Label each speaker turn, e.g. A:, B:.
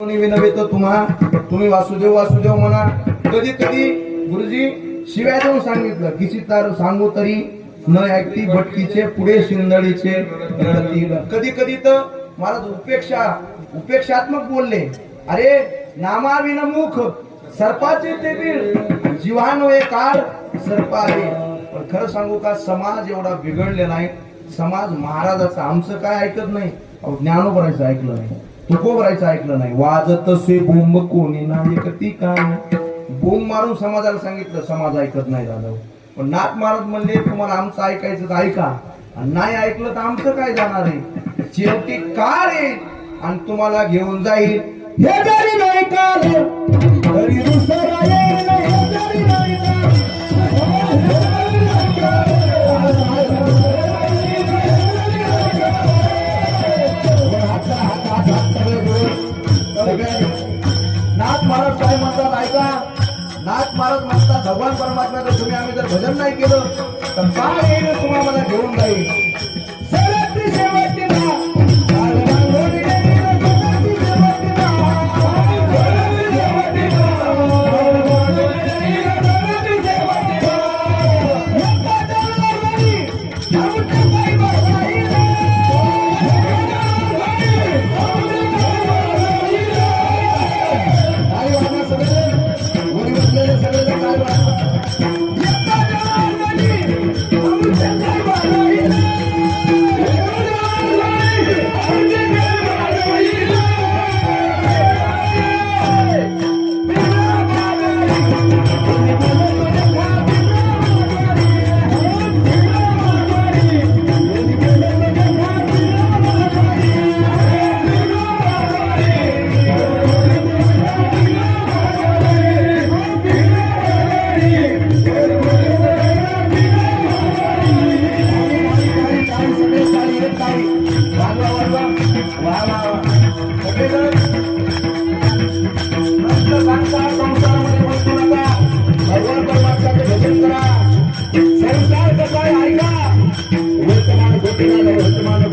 A: विनवितो तुम्ही वासुदेव वासुदेव म्हणा. कधी कधी गुरुजी शिव्या देऊन सांगितलं किसी तर सांगू तरी न ऐकती भटकीचे पुढे शिंदडीचे रडतील. कधी कधी तर मला उपेक्षात्मक बोलले. अरे नामाविन मुख सर्पाचे ते बीळ जीवानोए काळ सर्पावे. पण खरं सांगू का, समाज एवढा बिघडलेला नाही. समाज महाराजाचं आमचं काय ऐकत नाही. ज्ञानोबरायचं ऐकलं नाही, तुकोबरायचं ऐकलं नाही. वाजतसे बोंब कोणी नाही ऐकती काय. बोंब मारून समाजाला सांगितलं, समाज ऐकत नाही दादा. पण नाथ महाराज म्हणले तुम्हाला आमचं ऐकायचं तर ऐका, आणि नाही ऐकलं तर आमचं काय जाणार आहे. शेवटी काळ येईल आणि तुम्हाला घेऊन जाईल. हे जरी नाही काल तरी दुसरा येईल. हे जरी नाही नाथ महाराज काय म्हणतात ऐका. नाथ महाराज म्हणतात भगवान परमात्म्याचं तुम्ही आम्ही जर भजन नाही केलं तर काय येईल तुम्हाला घेऊन जाईल. वर्तमान